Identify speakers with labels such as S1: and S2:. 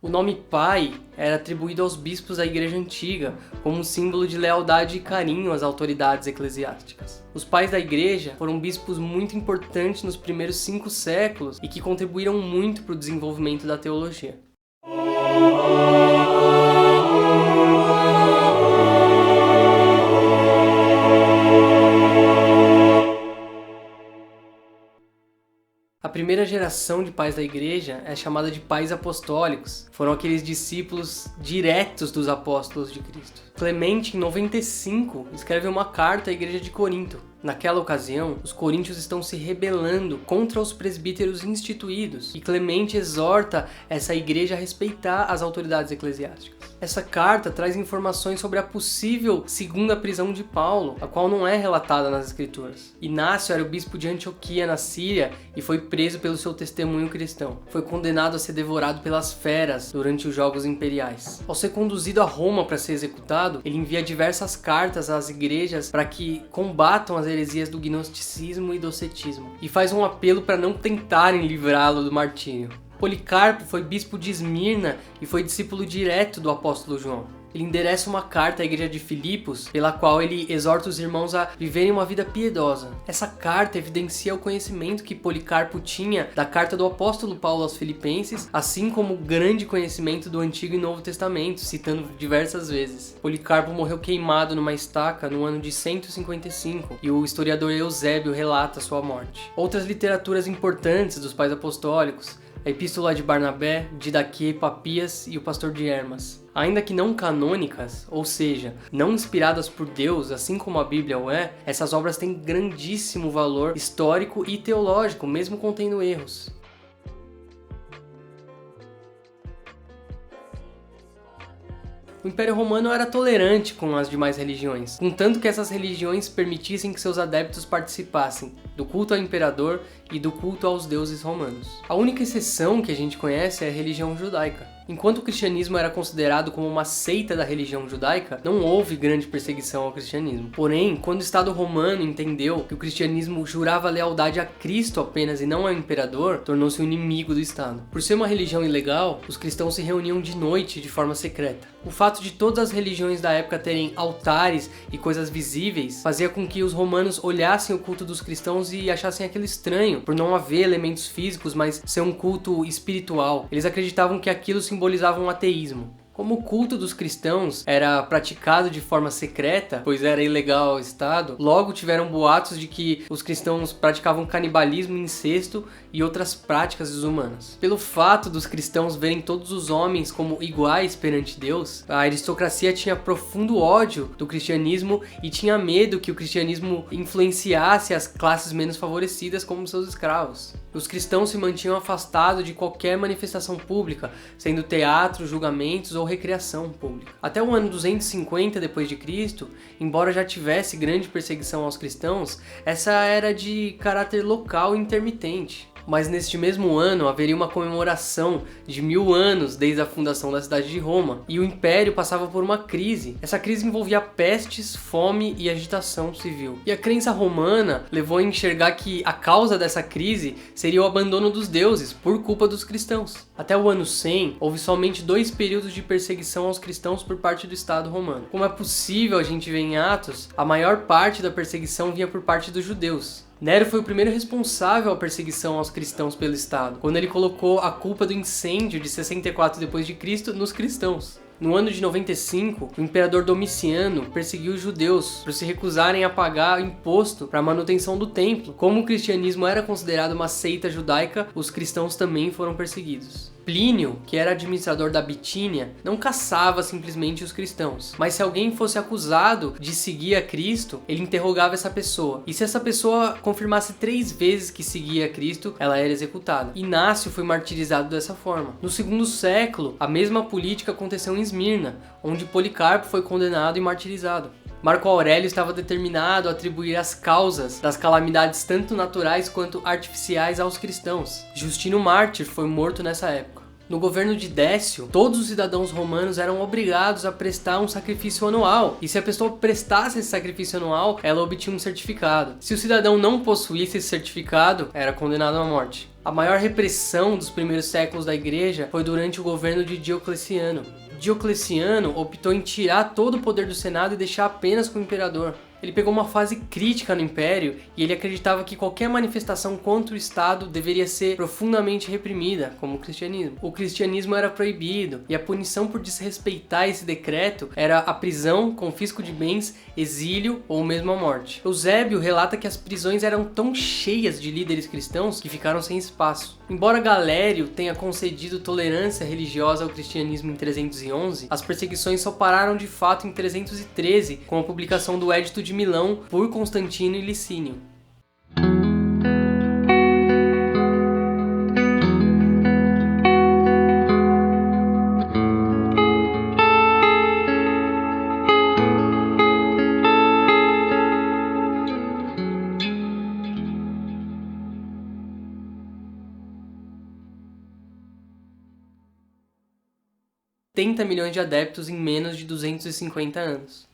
S1: O nome pai era atribuído aos bispos da Igreja Antiga, como um símbolo de lealdade e carinho às autoridades eclesiásticas. Os pais da Igreja foram bispos muito importantes nos primeiros 5 séculos e que contribuíram muito para o desenvolvimento da teologia. A primeira geração de pais da igreja é chamada de pais apostólicos. Foram aqueles discípulos diretos dos apóstolos de Cristo. Clemente, em 95, escreve uma carta à igreja de Corinto. Naquela ocasião, os coríntios estão se rebelando contra os presbíteros instituídos e Clemente exorta essa igreja a respeitar as autoridades eclesiásticas. Essa carta traz informações sobre a possível segunda prisão de Paulo, a qual não é relatada nas escrituras. Inácio era o bispo de Antioquia, na Síria, e foi preso pelo seu testemunho cristão. Foi condenado a ser devorado pelas feras durante os Jogos Imperiais. Ao ser conduzido a Roma para ser executado, ele envia diversas cartas às igrejas para que combatam as heresias do gnosticismo e docetismo, e faz um apelo para não tentarem livrá-lo do martírio. Policarpo foi bispo de Esmirna e foi discípulo direto do apóstolo João. Ele endereça uma carta à igreja de Filipos, pela qual ele exorta os irmãos a viverem uma vida piedosa. Essa carta evidencia o conhecimento que Policarpo tinha da carta do apóstolo Paulo aos Filipenses, assim como o grande conhecimento do Antigo e Novo Testamento, citando diversas vezes. Policarpo morreu queimado numa estaca no ano de 155, e o historiador Eusébio relata sua morte. Outras literaturas importantes dos pais apostólicos: a Epístola de Barnabé, Didaquê, Papias e o Pastor de Hermas. Ainda que não canônicas, ou seja, não inspiradas por Deus, assim como a Bíblia o é, essas obras têm grandíssimo valor histórico e teológico, mesmo contendo erros. O Império Romano era tolerante com as demais religiões, contanto que essas religiões permitissem que seus adeptos participassem do culto ao imperador e do culto aos deuses romanos. A única exceção que a gente conhece é a religião judaica. Enquanto o cristianismo era considerado como uma seita da religião judaica, não houve grande perseguição ao cristianismo. Porém, quando o Estado romano entendeu que o cristianismo jurava lealdade a Cristo apenas e não ao imperador, tornou-se um inimigo do Estado. Por ser uma religião ilegal, os cristãos se reuniam de noite de forma secreta. O fato de todas as religiões da época terem altares e coisas visíveis fazia com que os romanos olhassem o culto dos cristãos e achassem aquilo estranho, por não haver elementos físicos, mas ser um culto espiritual. Eles acreditavam que aquilo simbolizava um ateísmo. Como o culto dos cristãos era praticado de forma secreta, pois era ilegal ao Estado, logo tiveram boatos de que os cristãos praticavam canibalismo, incesto e outras práticas desumanas. Pelo fato dos cristãos verem todos os homens como iguais perante Deus, a aristocracia tinha profundo ódio do cristianismo e tinha medo que o cristianismo influenciasse as classes menos favorecidas como seus escravos. Os cristãos se mantinham afastados de qualquer manifestação pública, sendo teatro, julgamentos ou recreação pública. Até o ano 250 d.C., embora já tivesse grande perseguição aos cristãos, essa era de caráter local e intermitente. Mas neste mesmo ano haveria uma comemoração de 1000 anos desde a fundação da cidade de Roma, e o Império passava por uma crise. Essa crise envolvia pestes, fome e agitação civil. E a crença romana levou a enxergar que a causa dessa crise seria o abandono dos deuses por culpa dos cristãos. Até o ano 100, houve somente 2 períodos de perseguição aos cristãos por parte do Estado romano. Como é possível a gente ver em Atos, a maior parte da perseguição vinha por parte dos judeus. Nero foi o primeiro responsável à perseguição aos cristãos pelo Estado, quando ele colocou a culpa do incêndio de 64 d.C. nos cristãos. No ano de 95, o imperador Domiciano perseguiu os judeus por se recusarem a pagar imposto para a manutenção do templo. Como o cristianismo era considerado uma seita judaica, os cristãos também foram perseguidos. Plínio, que era administrador da Bitínia, não caçava simplesmente os cristãos, mas se alguém fosse acusado de seguir a Cristo, ele interrogava essa pessoa. E se essa pessoa confirmasse 3 vezes que seguia a Cristo, ela era executada. Inácio foi martirizado dessa forma. No 2º século, a mesma política aconteceu em Esmirna, onde Policarpo foi condenado e martirizado. Marco Aurélio estava determinado a atribuir as causas das calamidades tanto naturais quanto artificiais aos cristãos. Justino Mártir foi morto nessa época. No governo de Décio, todos os cidadãos romanos eram obrigados a prestar um sacrifício anual, e se a pessoa prestasse esse sacrifício anual, ela obtinha um certificado. Se o cidadão não possuísse esse certificado, era condenado à morte. A maior repressão dos primeiros séculos da igreja foi durante o governo de Diocleciano. Diocleciano optou em tirar todo o poder do Senado e deixar apenas com o imperador. Ele pegou uma fase crítica no Império e ele acreditava que qualquer manifestação contra o Estado deveria ser profundamente reprimida, como o cristianismo. O cristianismo era proibido e a punição por desrespeitar esse decreto era a prisão, confisco de bens, exílio ou mesmo a morte. Eusébio relata que as prisões eram tão cheias de líderes cristãos que ficaram sem espaço. Embora Galério tenha concedido tolerância religiosa ao cristianismo em 311, as perseguições só pararam de fato em 313, com a publicação do Edito de Milão por Constantino e Licínio. $70 milhões de adeptos em menos de 250 anos.